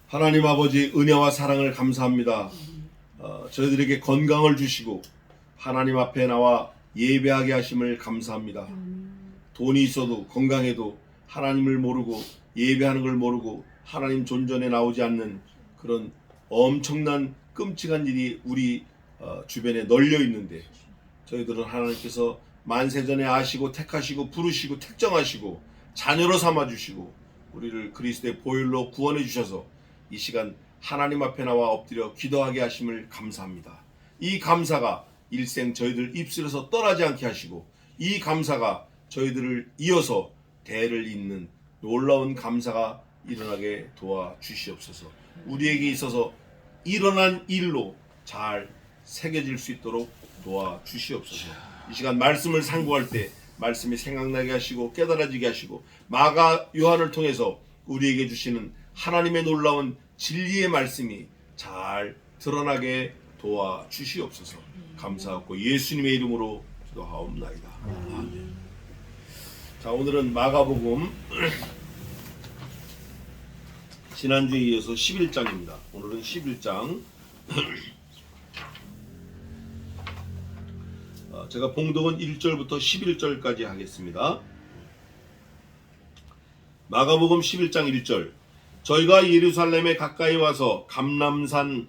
하나님 아버지 은혜와 사랑을 감사합니다. 저희들에게 건강을 주시고 하나님 앞에 나와 예배하게 하심을 감사합니다. 돈이 있어도 건강해도 하나님을 모르고 예배하는 걸 모르고 하나님 존전에 나오지 않는 그런 엄청난 끔찍한 일이 우리 주변에 널려 있는데, 저희들은 하나님께서 만세전에 아시고 택하시고 부르시고 택정하시고 자녀로 삼아주시고 우리를 그리스도의 보혈로 구원해 주셔서 이 시간 하나님 앞에 나와 엎드려 기도하게 하심을 감사합니다. 이 감사가 일생 저희들 입술에서 떠나지 않게 하시고, 이 감사가 저희들을 이어서 대를 잇는 놀라운 감사가 일어나게 도와주시옵소서. 우리에게 있어서 일어난 일로 잘 새겨질 수 있도록 도와주시옵소서. 이 시간 말씀을 상고할 때 말씀이 생각나게 하시고 깨달아지게 하시고, 마가 요한을 통해서 우리에게 주시는 하나님의 놀라운 진리의 말씀이 잘 드러나게 도와주시옵소서. 감사하고 예수님의 이름으로 기도하옵나이다. 아멘. 자, 오늘은 마가복음 지난주에 이어서 11장입니다. 오늘은 11장. 제가 봉독은 1절부터 11절까지 하겠습니다. 마가복음 11장 1절. 저희가 예루살렘에 가까이 와서 감람산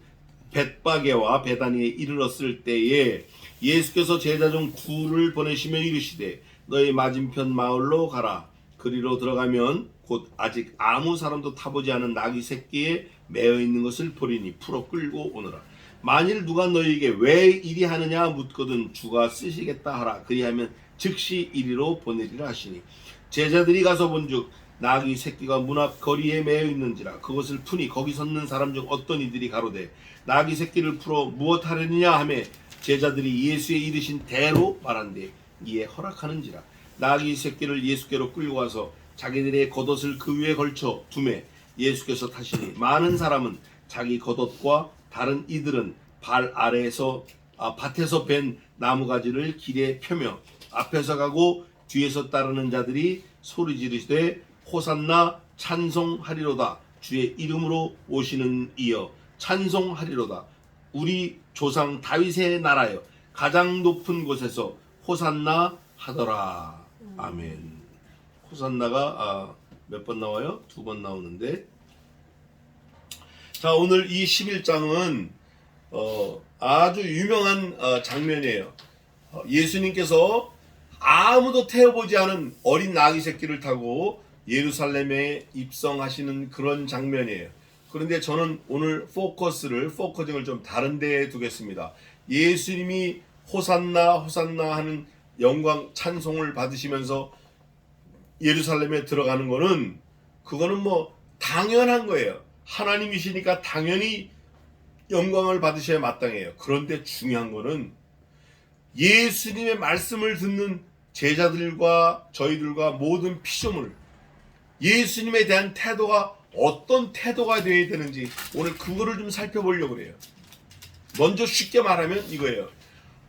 벳바게와 베다니에 이르렀을 때에 예수께서 제자 중 둘을 보내시며 이르시되 너희 맞은편 마을로 가라. 그리로 들어가면 곧 아직 아무 사람도 타보지 않은 나귀 새끼에 매어 있는 것을 보리니 풀어 끌고 오너라. 만일 누가 너희에게 왜 이리 하느냐 묻거든 주가 쓰시겠다 하라. 그리하면 즉시 이리로 보내리라 하시니, 제자들이 가서 본즉 나귀 새끼가 문 앞 거리에 매어 있는지라. 그것을 푸니 거기 섰는 사람 중 어떤 이들이 가로되 나귀 새끼를 풀어 무엇 하려느냐 하매 제자들이 예수의 이르신 대로 말한대 이에 허락하는지라. 나귀 새끼를 예수께로 끌고 와서 자기들의 겉옷을 그 위에 걸쳐 두매 예수께서 타시니, 많은 사람은 자기 겉옷과 다른 이들은 발 아래에서 밭에서 벤 나무가지를 길에 펴며 앞에서 가고 뒤에서 따르는 자들이 소리 지르시되 호산나 찬송하리로다. 주의 이름으로 오시는 이여 찬송하리로다. 우리 조상 다윗의 나라여 가장 높은 곳에서 호산나 하더라. 아멘. 호산나가 몇 번 나와요? 2번 나오는데, 자, 오늘 이 11장은 아주 유명한 장면이에요. 예수님께서 아무도 태워보지 않은 어린 나귀 새끼를 타고 예루살렘에 입성하시는 그런 장면이에요. 그런데 저는 오늘 포커싱을 좀 다른 데에 두겠습니다. 예수님이 호산나 호산나 하는 영광 찬송을 받으시면서 예루살렘에 들어가는 거는, 그거는 뭐 당연한 거예요. 하나님이시니까 당연히 영광을 받으셔야 마땅해요. 그런데 중요한 거는 예수님의 말씀을 듣는 제자들과 저희들과 모든 피조물, 예수님에 대한 태도가 어떤 태도가 되어야 되는지 오늘 그거를 좀 살펴보려고 그래요. 먼저 쉽게 말하면 이거예요.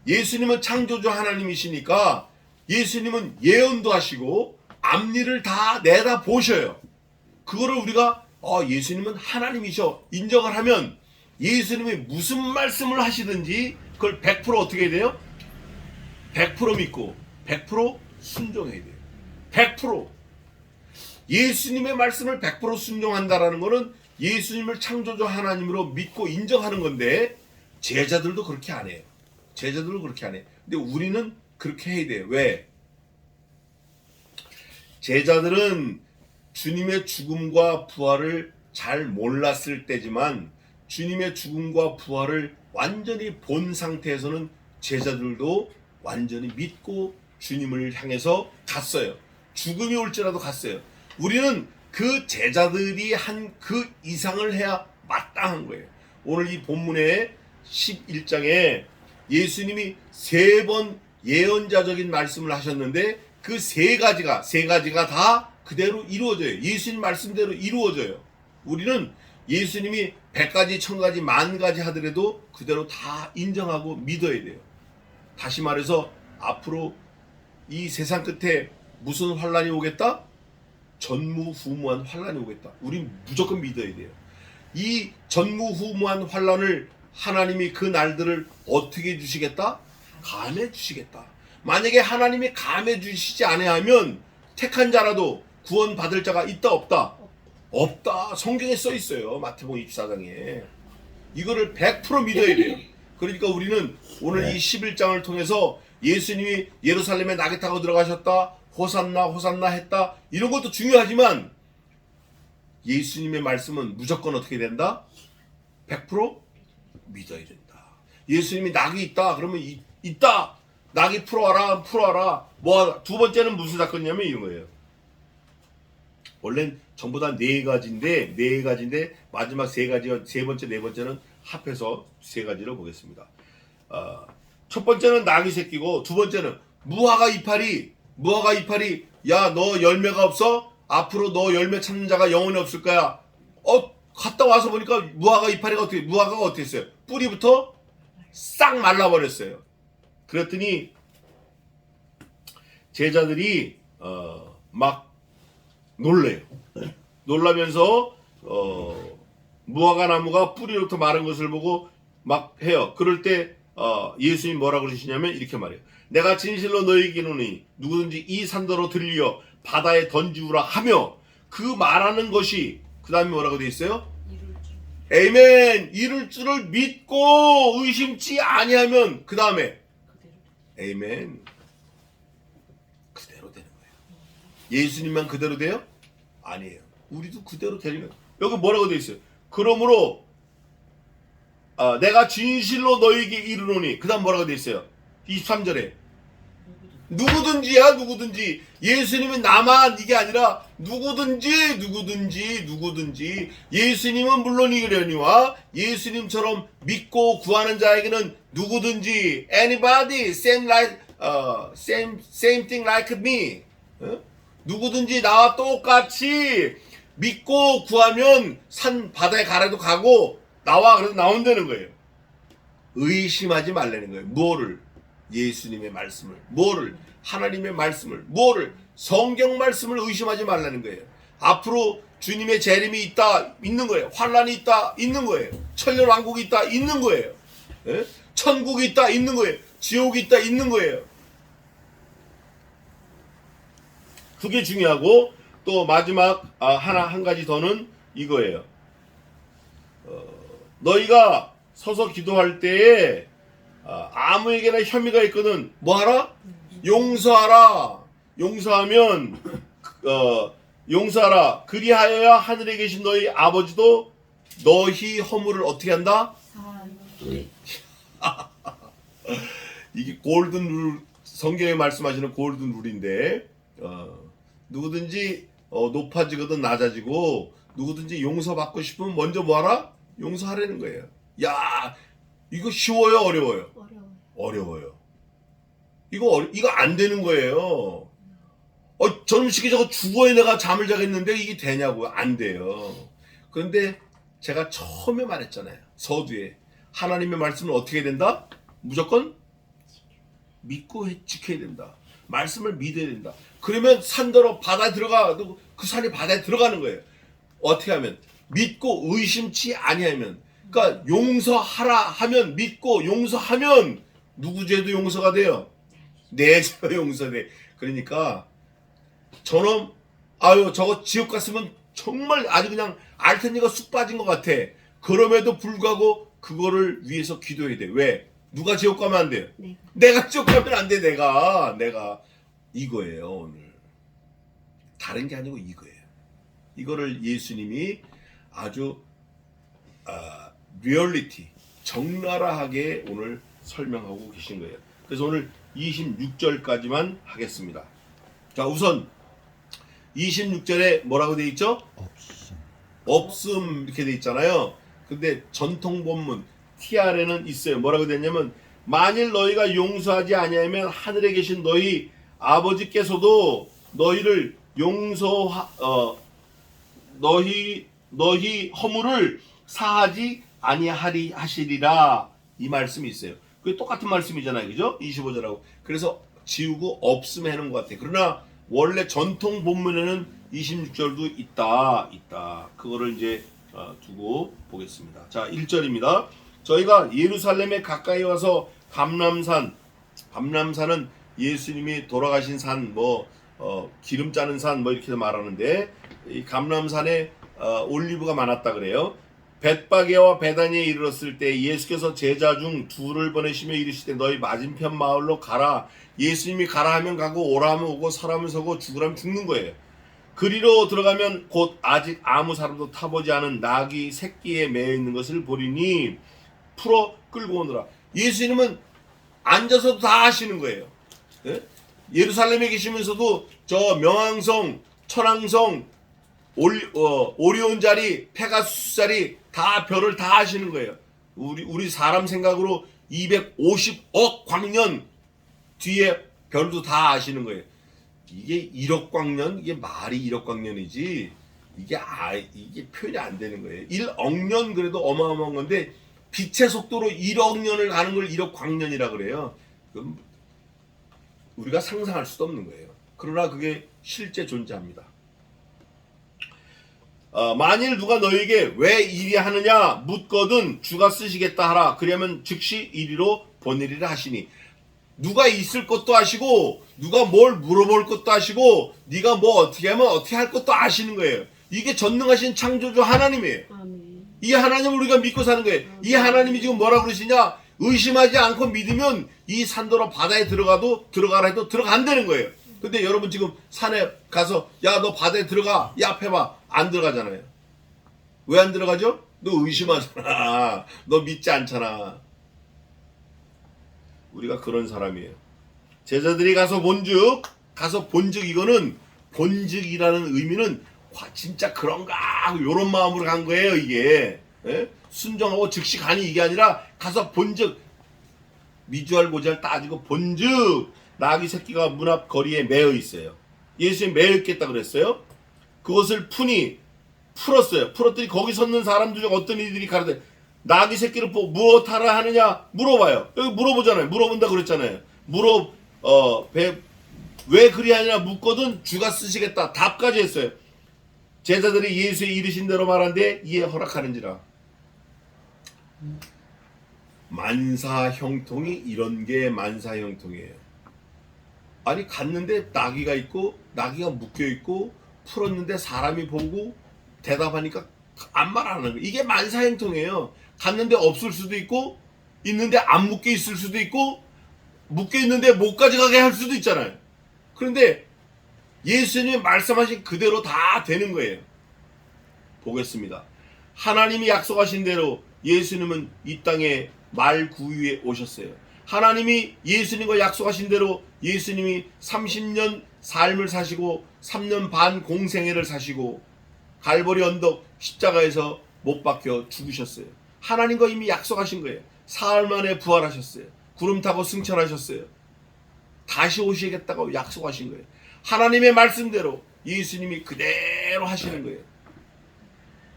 예수님은 창조주 하나님이시니까 예수님은 예언도 하시고 앞일을 다 내다 보셔요. 그거를 우리가 예수님은 하나님이셔 인정을 하면 예수님이 무슨 말씀을 하시든지 그걸 100% 어떻게 해야 돼요? 100% 믿고 100% 순종해야 돼요. 100%. 예수님의 말씀을 100% 순종한다라는 것은 예수님을 창조주 하나님으로 믿고 인정하는 건데, 제자들도 그렇게 안 해요. 제자들도 그렇게 안 해요. 근데 우리는 그렇게 해야 돼요. 왜? 제자들은 주님의 죽음과 부활을 잘 몰랐을 때지만 주님의 죽음과 부활을 완전히 본 상태에서는 제자들도 완전히 믿고 주님을 향해서 갔어요. 죽음이 올지라도 갔어요. 우리는 그 제자들이 한 그 이상을 해야 마땅한 거예요. 오늘 이 본문의 11장에 예수님이 3번 예언자적인 말씀을 하셨는데 그 세 가지가 다 그대로 이루어져요. 예수님 말씀대로 이루어져요. 우리는 예수님이 100가지, 1000가지, 10,000가지 하더라도 그대로 다 인정하고 믿어야 돼요. 다시 말해서 앞으로 이 세상 끝에 무슨 환란이 오겠다? 전무후무한 환란이 오겠다. 우린 무조건 믿어야 돼요. 이 전무후무한 환란을 하나님이 그 날들을 어떻게 주시겠다? 감해 주시겠다. 만약에 하나님이 감해 주시지 아니하면 택한 자라도 구원 받을 자가 있다 없다? 없다. 성경에 써 있어요. 마태복음 24장에. 이거를 100% 믿어야 돼요. 그러니까 우리는 오늘 이 11장을 통해서 예수님이 예루살렘에 낙에 타고 들어가셨다, 호산나 호산나 했다, 이런 것도 중요하지만 예수님의 말씀은 무조건 어떻게 된다? 100% 믿어야 된다. 예수님이 낙이 있다 그러면 있다. 낙이 풀어와라. 뭐 두 번째는 무슨 사건이냐면 이런 거예요. 원래는 전부 다 네 가지인데 마지막 세 번째 네 번째는 합해서 세 가지로 보겠습니다. 첫 번째는 낙이 새끼고, 두 번째는 무화과 이파리 야 너 열매가 없어? 앞으로 너 열매 찾는 자가 영원히 없을 거야. 갔다 와서 보니까 무화과가 어떻게 했어요? 뿌리부터 싹 말라버렸어요. 그랬더니 제자들이 막 놀래요. 놀라면서 무화과 나무가 뿌리로부터 마른 것을 보고 막 해요. 그럴 때 예수님이 뭐라고 그러시냐면 이렇게 말해요. 내가 진실로 너희에게 이르노니 누구든지 이 산더러 들려 바다에 던지우라 하며, 그 말하는 것이 그 다음에 뭐라고 되어 있어요? 에이멘. 이룰 줄을 믿고 의심치 아니하면 그 다음에 에이멘. 그대로 되는 거예요. 예수님만 그대로 돼요? 아니에요. 우리도 그대로 되는 거예요. 여기 뭐라고 되어 있어요? 그러므로 내가 진실로 너희에게 이르노니, 그 다음 뭐라고 되어 있어요? 23절에 누구든지야. 누구든지. 예수님은 나만 이게 아니라 누구든지. 예수님은 물론이려니와 예수님처럼 믿고 구하는 자에게는 누구든지, anybody same thing like me. 누구든지 나와 똑같이 믿고 구하면 산 바다에 가라도 가고 나와 그래도 나온다는 거예요. 의심하지 말라는 거예요. 뭐를? 예수님의 말씀을. 뭐를? 하나님의 말씀을. 뭐를? 성경 말씀을 의심하지 말라는 거예요. 앞으로 주님의 재림이 있다, 있는 거예요. 환란이 있다, 있는 거예요. 천년왕국이 있다, 있는 거예요. 천국이 있다, 있는 거예요. 지옥이 있다, 있는 거예요. 그게 중요하고, 또 마지막 한 가지 더는 이거예요. 너희가 서서 기도할 때에 아무에게나 혐의가 있거든 뭐하라? 용서하라. 용서하면 용서하라. 그리하여야 하늘에 계신 너희 아버지도 너희 허물을 어떻게 한다? 이게 골든 룰, 성경에 말씀하시는 골든 룰인데, 누구든지 높아지거든 낮아지고, 누구든지 용서받고 싶으면 먼저 뭐하라? 용서하라는 거예요. 야, 이거 쉬워요? 어려워요? 어려워요. 이거 안 되는 거예요. 저놈 시키 저거 죽어야 내가 잠을 자겠는데 이게 되냐고요? 안 돼요. 그런데 제가 처음에 말했잖아요. 서두에 하나님의 말씀은 어떻게 된다? 무조건 믿고 지켜야 된다. 말씀을 믿어야 된다. 그러면 산더러 바다에 들어가도 그 산이 바다에 들어가는 거예요. 어떻게 하면? 믿고 의심치 아니하면. 그러니까 용서하라 하면, 믿고 용서하면 누구 죄도 용서가 돼요? 내 죄도 용서돼. 그러니까 저놈 저거 지옥 갔으면 정말 아주 그냥 알텐니가 쑥 빠진 것 같아. 그럼에도 불구하고 그거를 위해서 기도해야 돼. 왜? 누가 지옥 가면 안 돼요? 내가 지옥 가면 안 돼. 내가 이거예요. 오늘 다른 게 아니고 이거예요. 이거를 예수님이 아주 리얼리티, 적나라하게 오늘 설명하고 계신 거예요. 그래서 오늘 26절까지만 하겠습니다. 자, 우선 26절에 뭐라고 되어 있죠? 없음 이렇게 되어 있잖아요. 근데 전통 본문 TR에는 있어요. 뭐라고 되어 있냐면, 만일 너희가 용서하지 아니하면 하늘에 계신 너희 아버지께서도 너희를 너희 허물을 사하지 아니하리 하시리라. 이 말씀이 있어요. 그게 똑같은 말씀이잖아요. 그죠? 25절하고. 그래서 지우고 없음 해놓은 것 같아요. 그러나 원래 전통 본문에는 26절도 있다. 그거를 이제 두고 보겠습니다. 자, 1절입니다. 저희가 예루살렘에 가까이 와서 감람산은 예수님이 돌아가신 산, 기름 짜는 산 이렇게 말하는데, 이 감람산에 올리브가 많았다 그래요. 벳바게와 베다니에 이르렀을 때 예수께서 제자 중 둘을 보내시며 이르시되 너희 맞은편 마을로 가라. 예수님이 가라 하면 가고 오라 하면 오고 서라면 서고 죽으라면 죽는 거예요. 그리로 들어가면 곧 아직 아무 사람도 타보지 않은 나귀 새끼에 매여 있는 것을 보리니 풀어 끌고 오느라. 예수님은 앉아서도 다 하시는 거예요. 예? 예루살렘에 계시면서도 저 명왕성, 천왕성, 오리온 자리, 페가수스 자리 다 별을 다 하시는 거예요. 우리 사람 생각으로 250억 광년 뒤에 별도 다 아시는 거예요. 이게 1억 광년, 이게 말이 1억 광년이지 이게 표현이 안 되는 거예요. 1억 년 그래도 어마어마한 건데 빛의 속도로 1억 년을 가는 걸 1억 광년이라 그래요. 그럼 우리가 상상할 수도 없는 거예요. 그러나 그게 실제 존재합니다. 만일 누가 너에게 왜 이리 하느냐 묻거든 주가 쓰시겠다 하라. 그러면 즉시 이리로 보내리라 하시니. 누가 있을 것도 아시고 누가 뭘 물어볼 것도 아시고 네가 뭐 어떻게 하면 어떻게 할 것도 아시는 거예요. 이게 전능하신 창조주 하나님이에요. 아멘. 이 하나님을 우리가 믿고 사는 거예요. 아멘. 이 하나님이 지금 뭐라 그러시냐, 의심하지 않고 믿으면 이 산더러 바다에 들어가라 해도 들어간다는 거예요. 근데 여러분 지금 산에 가서 야 너 바다에 들어가, 야 앞에 봐, 안 들어가잖아요. 왜 안 들어가죠? 너 의심하잖아. 너 믿지 않잖아. 우리가 그런 사람이에요. 제자들이 가서 본즉 이거는 본즉이라는 의미는 진짜 그런가 하고 요런 마음으로 간 거예요. 이게 순종하고 즉시 가니 이게 아니라 가서 본즉 미주알 고지알 따지고 본즉 나귀 새끼가 문 앞 거리에 매여 있어요. 예수님 매여 있겠다 그랬어요. 그것을 풀었어요. 풀었더니 거기 섰는 사람들 중 어떤 이들이 가로되 나귀 새끼를 보고 무엇하라 하느냐 물어봐요. 여기 물어보잖아요. 물어본다 그랬잖아요. 왜 그리하냐 묻거든 주가 쓰시겠다 답까지 했어요. 제자들이 예수의 이르신 대로 말한데 이에 허락하는지라. 만사형통이 이런 게 만사형통이에요. 아니 갔는데 나귀가 있고 나귀가 묶여 있고 풀었는데 사람이 보고 대답하니까 아무 말 안 하는 거예요. 이게 만사형통이에요. 갔는데 없을 수도 있고 있는데 안 묶여 있을 수도 있고 묶여 있는데 못 가져가게 할 수도 있잖아요. 그런데 예수님이 말씀하신 그대로 다 되는 거예요. 보겠습니다. 하나님이 약속하신 대로 예수님은 이 땅에 말구유에 오셨어요. 하나님이 예수님과 약속하신 대로 예수님이 30년 삶을 사시고 3년 반 공생애를 사시고 갈보리 언덕 십자가에서 못 박혀 죽으셨어요. 하나님과 이미 약속하신 거예요. 사흘 만에 부활하셨어요. 구름 타고 승천하셨어요. 다시 오시겠다고 약속하신 거예요. 하나님의 말씀대로 예수님이 그대로 하시는 거예요.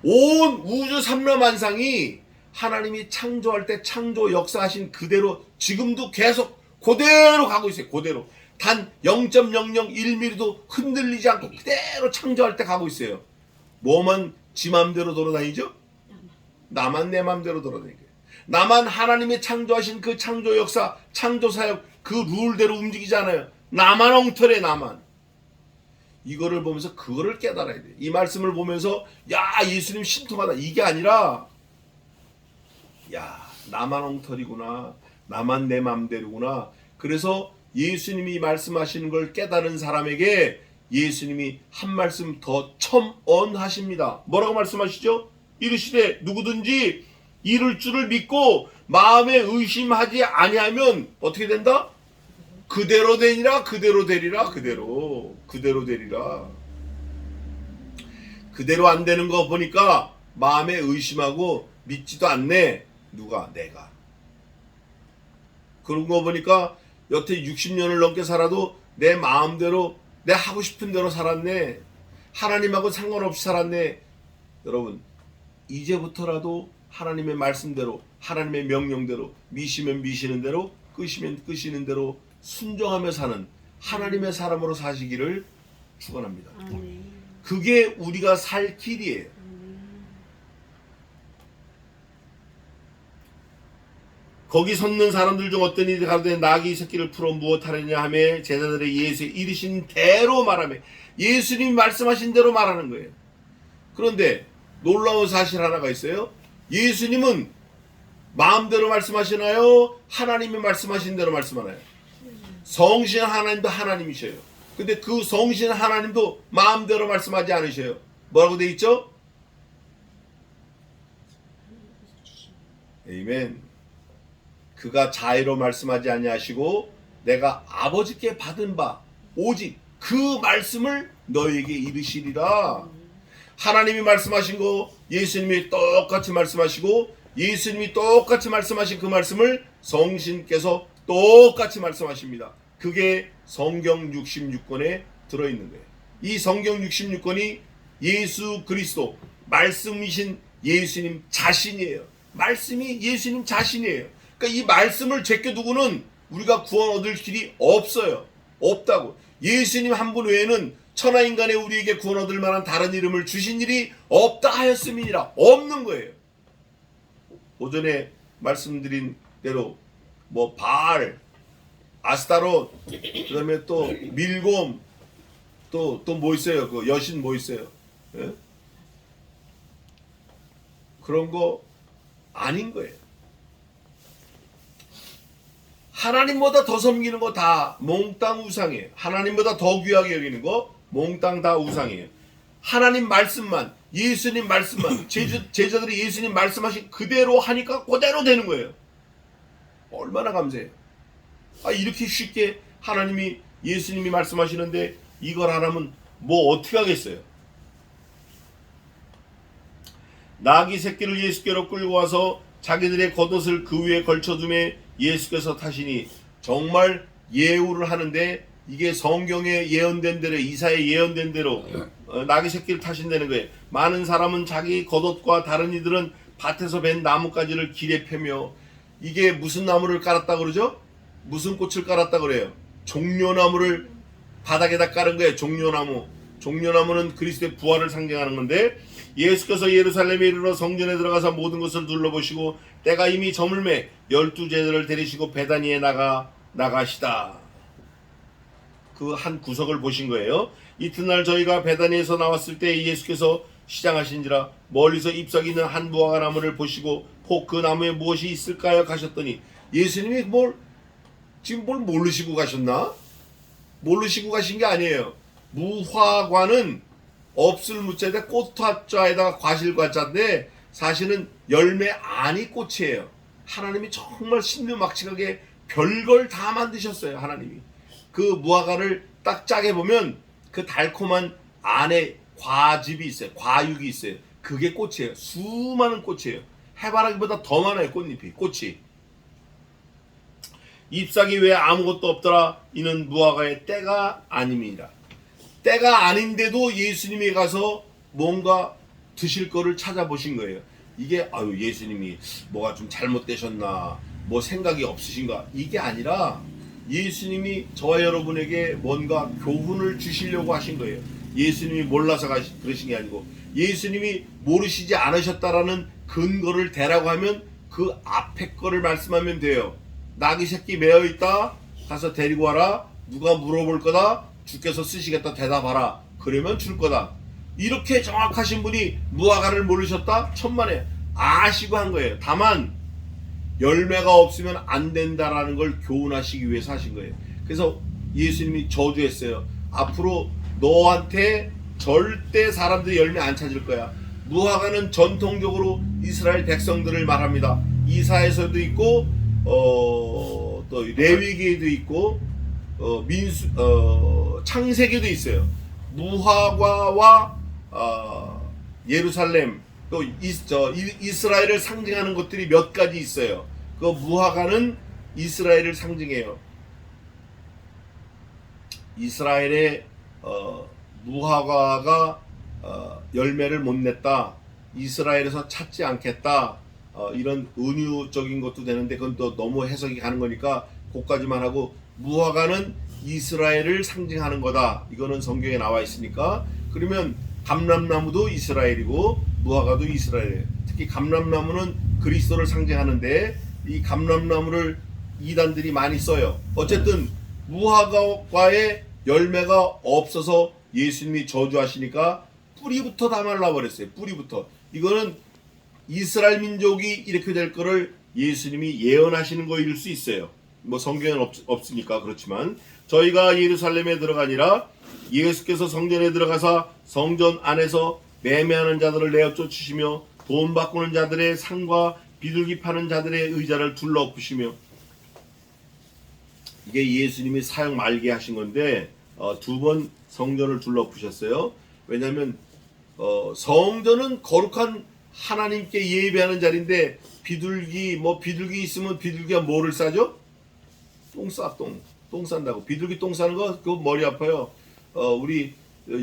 온 우주 삼라만상이 하나님이 창조할 때 창조 역사하신 그대로 지금도 계속 그대로 가고 있어요. 그대로. 단 0.001mm도 흔들리지 않고 그대로 창조할 때 가고 있어요. 뭐만 지 맘대로 돌아다니죠? 나만 내 맘대로 돌아다니고 나만 하나님의 창조하신 그 창조 역사, 창조 사역 그 룰대로 움직이잖아요. 나만 엉터리해. 나만. 이거를 보면서 그거를 깨달아야 돼. 이 말씀을 보면서 야 예수님 신통하다 이게 아니라 야 나만 엉터리구나. 나만 내 맘대로구나. 그래서 예수님이 말씀하시는 걸 깨달은 사람에게 예수님이 한 말씀 더 첨언하십니다. 뭐라고 말씀하시죠? 이르시되 누구든지 이룰 줄을 믿고 마음에 의심하지 아니하면 어떻게 된다? 그대로 되니라. 그대로 되리라. 그대로 되리라. 그대로 안 되는 거 보니까 마음에 의심하고 믿지도 않네. 누가? 내가. 그런 거 보니까 여태 60년을 넘게 살아도 내 마음대로 내 하고 싶은 대로 살았네. 하나님하고 상관없이 살았네. 여러분 이제부터라도 하나님의 말씀대로 하나님의 명령대로 미시면 미시는 대로 끄시면 끄시는 대로 순종하며 사는 하나님의 사람으로 사시기를 축원합니다. 그게 우리가 살 길이에요. 거기 섰는 사람들 중 어떤 이들이 가로되 나귀 새끼를 풀어 무엇하느냐 하며 제자들의 예수에 이르신 대로 말하며 예수님이 말씀하신 대로 말하는 거예요. 그런데 놀라운 사실 하나가 있어요. 예수님은 마음대로 말씀하시나요? 하나님이 말씀하신 대로 말씀하나요? 성신 하나님도 하나님이셔요. 근데 그 성신 하나님도 마음대로 말씀하지 않으셔요. 뭐라고 돼 있죠? 아멘. 그가 자의로 말씀하지 아니하시고 내가 아버지께 받은 바 오직 그 말씀을 너에게 이르시리라. 하나님이 말씀하신 거 예수님이 똑같이 말씀하시고 예수님이 똑같이 말씀하신 그 말씀을 성신께서 똑같이 말씀하십니다. 그게 성경 66권에 들어있는 거예요. 이 성경 66권이 예수 그리스도 말씀이신 예수님 자신이에요. 말씀이 예수님 자신이에요. 그러니까 이 말씀을 제껴두고는 우리가 구원 얻을 길이 없어요. 없다고. 예수님 한 분 외에는 천하인간에 우리에게 구원 얻을 만한 다른 이름을 주신 일이 없다 하였음이니라. 없는 거예요. 오전에 말씀드린 대로 뭐 바알, 아스타롯, 그 다음에 또 밀곰, 또 뭐 있어요? 그 여신 뭐 있어요? 예? 그런 거 아닌 거예요. 하나님보다 더 섬기는 거 다 몽땅 우상이에요. 하나님보다 더 귀하게 여기는 거 몽땅 다 우상이에요. 하나님 말씀만, 예수님 말씀만, 제자들이 예수님 말씀하신 그대로 하니까 그대로 되는 거예요. 얼마나 감사해요. 이렇게 쉽게 하나님이 예수님이 말씀하시는데 이걸 하라면 뭐 어떻게 하겠어요. 나귀 새끼를 예수께로 끌고 와서 자기들의 겉옷을 그 위에 걸쳐두매 예수께서 타시니 정말 예우를 하는데 이게 성경에 예언된 대로 이사야에 예언된 대로 나귀 새끼를 타신다는 거예요. 많은 사람은 자기 겉옷과 다른 이들은 밭에서 벤 나뭇가지를 길에 펴며 이게 무슨 나무를 깔았다 그러죠? 무슨 꽃을 깔았다 그래요? 종려나무를 바닥에다 깔은 거예요. 종려나무. 종려나무는 그리스도의 부활을 상징하는 건데 예수께서 예루살렘에 이르러 성전에 들어가서 모든 것을 둘러보시고 때가 이미 저물매 12제자를 데리시고 베다니에 나가시다. 그 한 구석을 보신 거예요. 이튿날 저희가 베다니에서 나왔을 때 예수께서 시장하신지라 멀리서 잎사귀 있는 한 무화과 나무를 보시고 혹 그 나무에 무엇이 있을까요? 가셨더니 예수님이 지금 뭘 모르시고 가셨나? 모르시고 가신 게 아니에요. 무화과는 없을 무자에다 꽃화자에다가 과실과자인데 사실은 열매 아니 꽃이에요. 하나님이 정말 신묘막측하게 별걸 다 만드셨어요. 하나님이 그 무화과를 딱 짜게 보면 그 달콤한 안에 과즙이 있어요. 과육이 있어요. 그게 꽃이에요. 수많은 꽃이에요. 해바라기보다 더 많아요. 꽃잎이 꽃이. 잎사귀 외에 아무것도 없더라. 이는 무화과의 때가 아님이니라. 때가 아닌데도 예수님이 가서 뭔가 드실 거를 찾아보신 거예요. 이게 예수님이 뭐가 좀 잘못되셨나 뭐 생각이 없으신가 이게 아니라 예수님이 저와 여러분에게 뭔가 교훈을 주시려고 하신 거예요. 예수님이 몰라서 그러신 게 아니고 예수님이 모르시지 않으셨다라는 근거를 대라고 하면 그 앞에 거를 말씀하면 돼요. 나귀 새끼 매어 있다. 가서 데리고 와라. 누가 물어볼 거다. 주께서 쓰시겠다. 대답하라. 그러면 줄 거다. 이렇게 정확하신 분이 무화과를 모르셨다? 천만에 아시고 한 거예요. 다만 열매가 없으면 안 된다라는 걸 교훈하시기 위해서 하신 거예요. 그래서 예수님이 저주했어요. 앞으로 너한테 절대 사람들이 열매 안 찾을 거야. 무화과는 전통적으로 이스라엘 백성들을 말합니다. 이사에서도 있고 또 레위기에도 있고 창세기도 있어요. 무화과와 예루살렘 또 이스라엘을 상징하는 것들이 몇 가지 있어요. 그 무화과는 이스라엘을 상징해요. 이스라엘의 무화과가 열매를 못 냈다. 이스라엘에서 찾지 않겠다. 이런 은유적인 것도 되는데 그건 또 너무 해석이 가는 거니까 그까지만 하고 무화과는 이스라엘을 상징하는 거다. 이거는 성경에 나와 있으니까. 그러면 감람나무도 이스라엘이고 무화과도 이스라엘이에요. 특히 감람나무는 그리스도를 상징하는데 이 감람나무를 이단들이 많이 써요. 어쨌든 무화과에 열매가 없어서 예수님이 저주하시니까 뿌리부터 다 말라버렸어요. 뿌리부터. 이거는 이스라엘 민족이 이렇게 될 거를 예수님이 예언하시는 거일 수 있어요. 뭐 성경에는 없으니까. 그렇지만 저희가 예루살렘에 들어가니라 예수께서 성전에 들어가사 성전 안에서 매매하는 자들을 내어 쫓으시며 돈 바꾸는 자들의 상과 비둘기 파는 자들의 의자를 둘러엎으시며, 이게 예수님이 사역 말게 하신 건데 두 번 성전을 둘러엎으셨어요. 왜냐하면 성전은 거룩한 하나님께 예배하는 자리인데 비둘기 있으면 비둘기가 뭐를 싸죠? 똥 싼다고. 비둘기 똥 싸는 거 그거 머리 아파요. 우리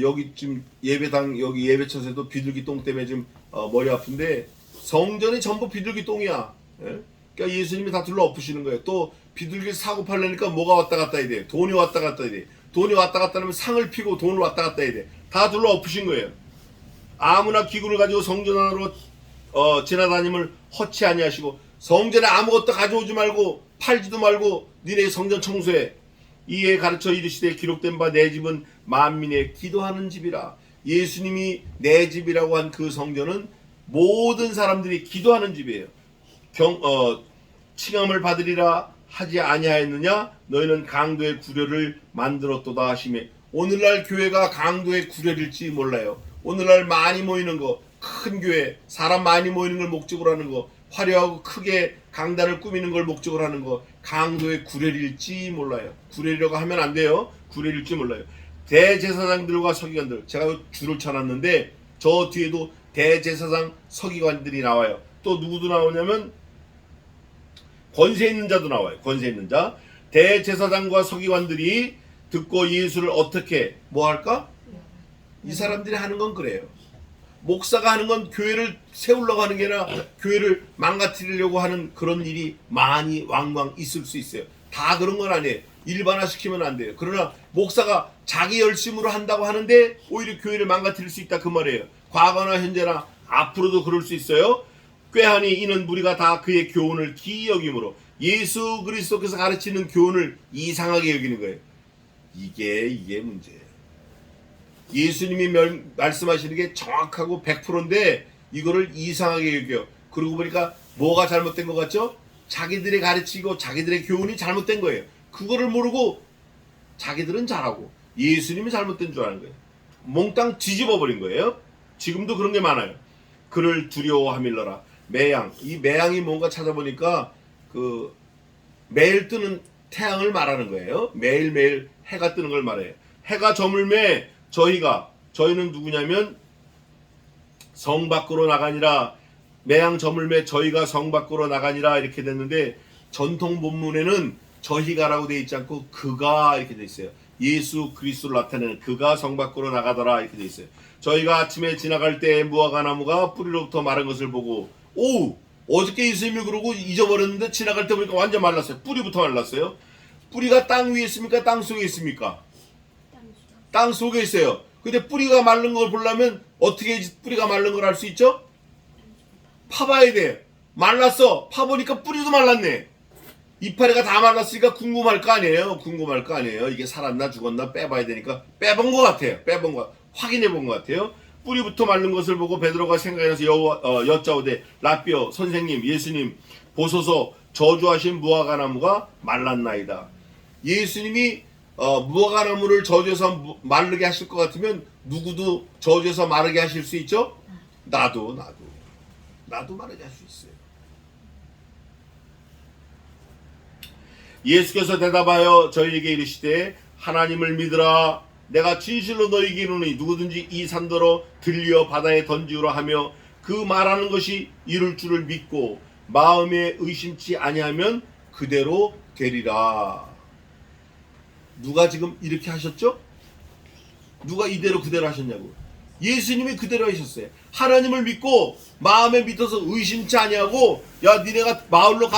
여기 지금 예배당 여기 예배처에도 비둘기 똥 때문에 지금 머리 아픈데, 성전이 전부 비둘기 똥이야. 예? 그러니까 예수님이 다 둘러엎으시는 거예요. 또 비둘기 사고 팔려니까 뭐가 왔다 갔다 해야 돼? 돈이 왔다 갔다 해야 돼. 돈이 왔다 갔다 하면 상을 피고 돈을 왔다 갔다 해야 돼. 다 둘러엎으신 거예요. 아무나 기구를 가지고 성전 안으로 지나다님을 허치 아니하시고, 성전에 아무것도 가져오지 말고 팔지도 말고 니네 성전 청소해. 이에 가르쳐 이르시되 기록된 바 내 집은 만민의 기도하는 집이라. 예수님이 내 집이라고 한 그 성전은 모든 사람들이 기도하는 집이에요. 칭함을 받으리라 하지 아니하였느냐? 너희는 강도의 구려를 만들었도다 하시매. 오늘날 교회가 강도의 구려일지 몰라요. 오늘날 많이 모이는 거, 큰 교회, 사람 많이 모이는 걸 목적으로 하는 거, 화려하고 크게 강단을 꾸미는 걸 목적으로 하는 거, 강도의 구려일지 몰라요. 구려라고 하면 안 돼요. 구려일지 몰라요. 대제사장들과 서기관들, 제가 줄을 쳐놨는데 저 뒤에도 대제사장 서기관들이 나와요. 또 누구도 나오냐면 권세 있는 자도 나와요. 권세 있는 자. 대제사장과 서기관들이 듣고 예수를 어떻게 뭐 할까? 이 사람들이 하는 건 그래요. 목사가 하는 건 교회를 세우려고 하는 게 아니라 교회를 망가뜨리려고 하는 그런 일이 많이 왕왕 있을 수 있어요. 다 그런 건 아니에요. 일반화시키면 안 돼요. 그러나 목사가 자기 열심으로 한다고 하는데 오히려 교회를 망가뜨릴 수 있다 그 말이에요. 과거나 현재나 앞으로도 그럴 수 있어요. 꾀하니 이는 무리가 다 그의 교훈을 기이 여김으로, 예수 그리스도께서 가르치는 교훈을 이상하게 여기는 거예요. 이게 문제예요. 예수님이 말씀하시는 게 정확하고 100%인데 이거를 이상하게 여겨. 그러고 보니까 뭐가 잘못된 것 같죠? 자기들이 가르치고 자기들의 교훈이 잘못된 거예요. 그거를 모르고 자기들은 잘하고 예수님이 잘못된 줄 아는 거예요. 몽땅 뒤집어버린 거예요. 지금도 그런 게 많아요. 그를 두려워하밀러라. 매양. 이 매양이 뭔가 찾아보니까 그 매일 뜨는 태양을 말하는 거예요. 매일매일 해가 뜨는 걸 말해요. 해가 저물매 저희는 누구냐면 성 밖으로 나가니라. 매양 저물매 저희가 성 밖으로 나가니라 이렇게 됐는데, 전통 본문에는 저희가라고 되어 있지 않고 그가 이렇게 되어 있어요. 예수 그리스도를 나타내는 그가 성 밖으로 나가더라 이렇게 되어 있어요. 저희가 아침에 지나갈 때 무화과 나무가 뿌리로부터 마른 것을 보고, 어저께 예수님이 그러고 잊어버렸는데 지나갈 때 보니까 완전 말랐어요. 뿌리부터 말랐어요. 뿌리가 땅 위에 있습니까? 땅 속에 있습니까? 땅 속에 있어요. 근데 뿌리가 마른 걸 보려면 어떻게 뿌리가 마른 걸 알 수 있죠? 파봐야 돼. 말랐어. 파보니까 뿌리도 말랐네. 이파리가 다 말랐으니까 궁금할 거 아니에요. 이게 살았나 죽었나 빼봐야 되니까 빼본 것 같아요. 확인해 본 것 같아요. 뿌리부터 마른 것을 보고 베드로가 생각이 나서 여짜오되 라삐어 선생님 예수님 보소서 저주하신 무화과 나무가 말랐나이다. 예수님이 무화과 나무를 저주해서 마르게 하실 것 같으면 누구도 저주해서 마르게 하실 수 있죠? 나도 마르게 할 수 있어요. 예수께서 대답하여 저희에게 이르시되 하나님을 믿으라. 내가 진실로 너희에게 이르노니 누구든지 이 산더러 들려 바다에 던지우라 하며 그 말하는 것이 이룰 줄을 믿고 마음에 의심치 아니하면 그대로 되리라. 누가 지금 이렇게 하셨죠? 누가 이대로 그대로 하셨냐고. 예수님이 그대로 하셨어요. 하나님을 믿고 마음에 믿어서 의심치 아니하고, 야 니네가 마을로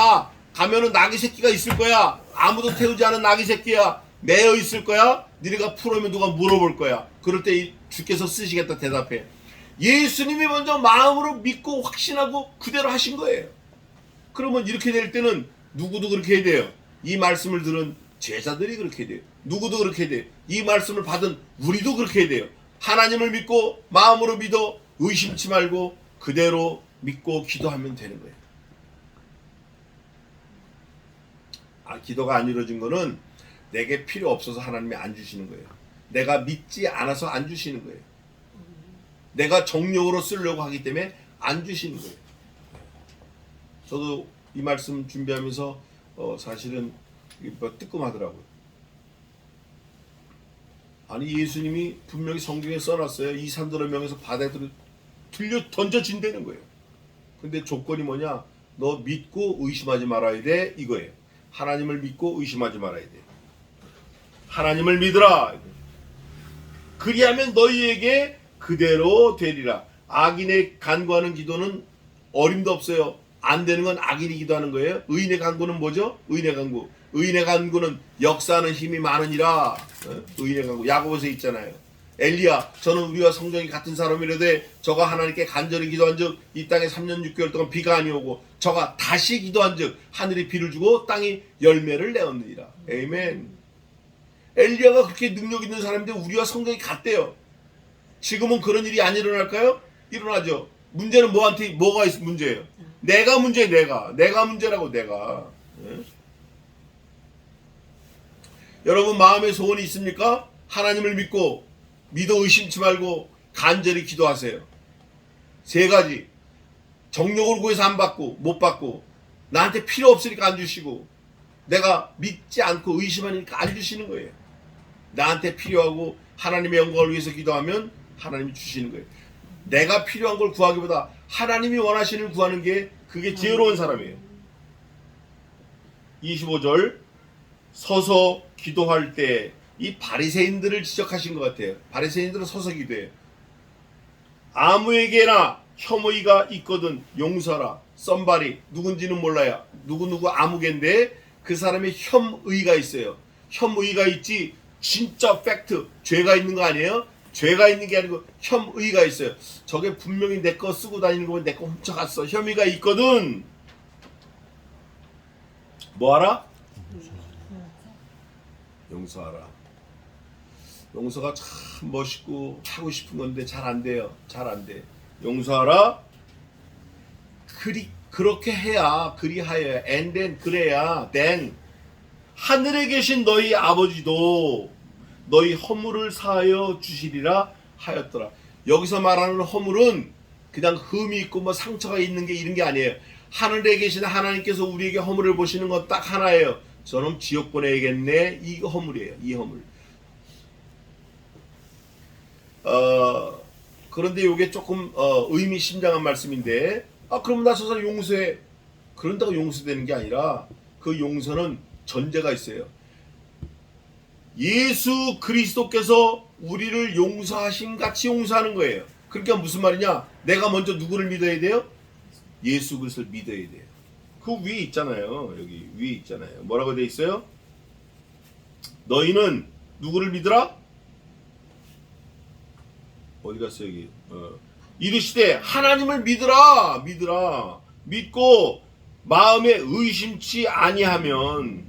가면은 나귀 새끼가 있을 거야. 아무도 태우지 않은 나귀 새끼야. 매여 있을 거야. 니네가 풀으면 누가 물어볼 거야. 그럴 때 주께서 쓰시겠다 대답해. 예수님이 먼저 마음으로 믿고 확신하고 그대로 하신 거예요. 그러면 이렇게 될 때는 누구도 그렇게 해야 돼요. 이 말씀을 들은 제자들이 그렇게 해야 돼요. 누구도 그렇게 해야 돼요. 이 말씀을 받은 우리도 그렇게 해야 돼요. 하나님을 믿고 마음으로 믿어 의심치 말고 그대로 믿고 기도하면 되는 거예요. 기도가 안 이루어진 거는 내게 필요 없어서 하나님이 안 주시는 거예요. 내가 믿지 않아서 안 주시는 거예요. 내가 정욕으로 쓰려고 하기 때문에 안 주시는 거예요. 저도 이 말씀 준비하면서 사실은 뜨끔하더라고요. 아니 예수님이 분명히 성경에 써놨어요. 이 산들을 명해서 바다에 던져진다는 거예요. 근데 조건이 뭐냐? 너 믿고 의심하지 말아야 돼, 이거예요. 하나님을 믿고 의심하지 말아야 돼. 하나님을 믿으라. 그리하면 너희에게 그대로 되리라. 악인의 간구하는 기도는 어림도 없어요. 안 되는 건 악인이 기도하는 거예요. 의인의 간구는 뭐죠? 의인의 간구. 의인의 간구는 역사하는 힘이 많으니라. 의인의 간구. 야고보서 있잖아요. 엘리야, 저는 우리와 성정이 같은 사람이라되 저가 하나님께 간절히 기도한 즉 이 땅에 3년 6개월 동안 비가 아니오고 저가 다시 기도한 즉 하늘이 비를 주고 땅이 열매를 내었느니라. 아멘. 엘리야가 그렇게 능력 있는 사람인데 우리와 성정이 같대요. 지금은 그런 일이 안 일어날까요? 일어나죠. 문제는 뭐가 문제예요? 내가 문제예요. 내가 문제라고. 내가. 여러분 마음에 소원이 있습니까? 하나님을 믿어 의심치 말고 간절히 기도하세요. 3가지. 정욕을 구해서 안 받고 못 받고 나한테 필요 없으니까 안 주시고 내가 믿지 않고 의심하니까 안 주시는 거예요. 나한테 필요하고 하나님의 영광을 위해서 기도하면 하나님이 주시는 거예요. 내가 필요한 걸 구하기보다 하나님이 원하시는 걸 구하는 게 그게 지혜로운 사람이에요. 25절 서서 기도할 때 이 바리새인들을 지적하신 것 같아요. 바리새인들은 서서 기도해요. 아무에게나 혐의가 있거든 용서하라. 썸바리 누군지는 몰라요. 누구 아무개인데 그 사람의 혐의가 있어요. 혐의가 있지 진짜 팩트 죄가 있는 거 아니에요? 죄가 있는 게 아니고 혐의가 있어요. 저게 분명히 내 거 쓰고 다니는 거 보면 내 거 훔쳐갔어. 혐의가 있거든. 뭐하라? 용서하라. 용서가 참 멋있고 하고 싶은 건데 잘 안 돼요. 잘 안 돼. 용서하라. 그렇게 해야 그리하여 and then 그래야 then 하늘에 계신 너희 아버지도 너희 허물을 사하여 주시리라 하였더라. 여기서 말하는 허물은 그냥 흠이 있고 뭐 상처가 있는 게 이런 게 아니에요. 하늘에 계신 하나님께서 우리에게 허물을 보시는 건 딱 하나예요. 저놈 지옥 보내야겠네. 이 허물이에요. 이 허물. 그런데 이게 조금 의미심장한 말씀인데 그럼 나 저 사람 용서해. 그런다고 용서되는 게 아니라 그 용서는 전제가 있어요. 예수 그리스도께서 우리를 용서하신 같이 용서하는 거예요. 그러니까 무슨 말이냐? 내가 먼저 누구를 믿어야 돼요? 예수 그리스도를 믿어야 돼요. 그 위에 있잖아요. 여기 위에 있잖아요. 뭐라고 돼 있어요? 너희는 누구를 믿으라? 어디 갔어요 여기? 이르시되 하나님을 믿으라. 믿고 마음에 의심치 아니하면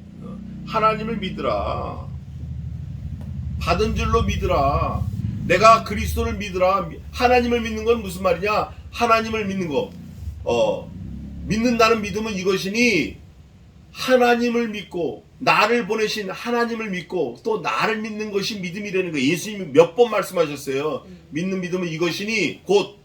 하나님을 믿으라. 받은 줄로 믿으라. 내가 그리스도를 믿으라. 하나님을 믿는 건 무슨 말이냐? 하나님을 믿는 거. 믿는다는 믿음은 이것이니 하나님을 믿고 나를 보내신 하나님을 믿고 또 나를 믿는 것이 믿음이라는 거예요. 예수님이 몇 번 말씀하셨어요. 믿는 믿음은 이것이니 곧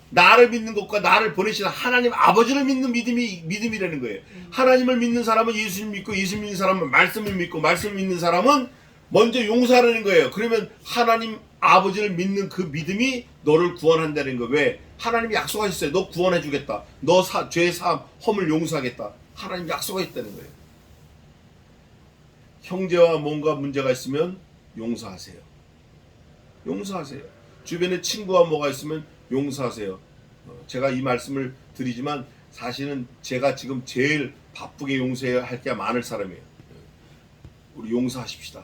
나를 믿는 것과 나를 보내신 하나님 아버지를 믿는 믿음이라는 거예요. 하나님을 믿는 사람은 예수님 믿고 예수 믿는 사람은 말씀을 믿고 말씀을 믿는 사람은 먼저 용서하라는 거예요. 그러면 하나님 아버지를 믿는 그 믿음이 너를 구원한다는 거예요. 왜? 하나님이 약속하셨어요. 너 구원해 주겠다. 너 죄 사함 허물 용서하겠다. 하나님 약속하셨다는 거예요. 형제와 뭔가 문제가 있으면 용서하세요. 용서하세요. 주변에 친구와 뭐가 있으면 용서하세요. 제가 이 말씀을 드리지만 사실은 제가 지금 제일 바쁘게 용서해야 할 게 많을 사람이에요. 우리 용서하십시다.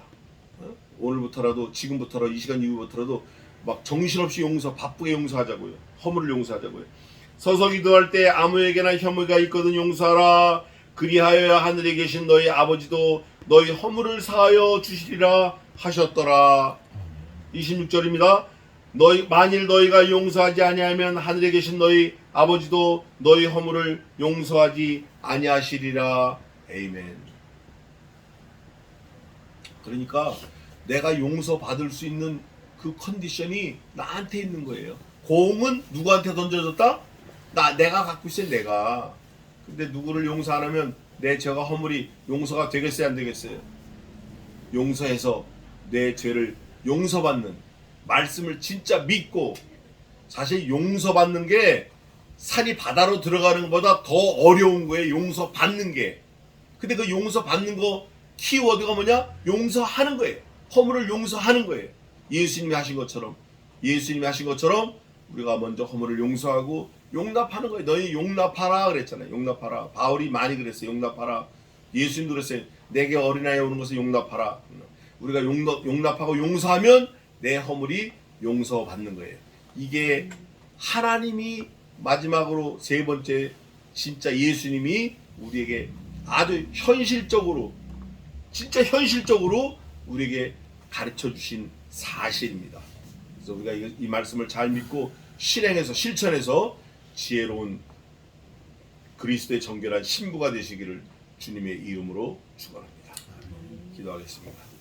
오늘부터라도 지금부터라도 이 시간 이후부터라도 막 정신없이 바쁘게 용서하자고요. 허물을 용서하자고요. 서서 기도할 때 아무에게나 혐의가 있거든 용서하라. 그리하여야 하늘에 계신 너희 아버지도 너희 허물을 사하여 주시리라 하셨더라. 26절입니다. 만일 너희가 용서하지 아니하면 하늘에 계신 너희 아버지도 너희 허물을 용서하지 아니하시리라. 아멘. 그러니까 내가 용서받을 수 있는 그 컨디션이 나한테 있는 거예요. 공은 누구한테 던져졌다? 내가 갖고 있어요. 내가. 근데 누구를 용서 안 하면 내 죄가 허물이 용서가 되겠어요? 안 되겠어요? 용서해서 내 죄를 용서받는 말씀을 진짜 믿고, 사실 용서받는 게 산이 바다로 들어가는 것보다 더 어려운 거예요. 용서받는 게. 근데 그 용서받는 거 키워드가 뭐냐? 용서하는 거예요. 허물을 용서하는 거예요. 예수님이 하신 것처럼 우리가 먼저 허물을 용서하고 용납하는 거예요. 너희 용납하라 그랬잖아요. 용납하라. 바울이 많이 그랬어요. 용납하라. 예수님도 그랬어요. 내게 어린아이 오는 것을 용납하라. 우리가 용납하고 용서하면 내 허물이 용서받는 거예요. 이게 하나님이 마지막으로 세 번째, 진짜 예수님이 우리에게 아주 현실적으로, 진짜 현실적으로 우리에게 가르쳐 주신 사실입니다. 그래서 우리가 이 말씀을 잘 믿고 실행해서 실천해서 지혜로운 그리스도의 정결한 신부가 되시기를 주님의 이름으로 축원합니다. 기도하겠습니다.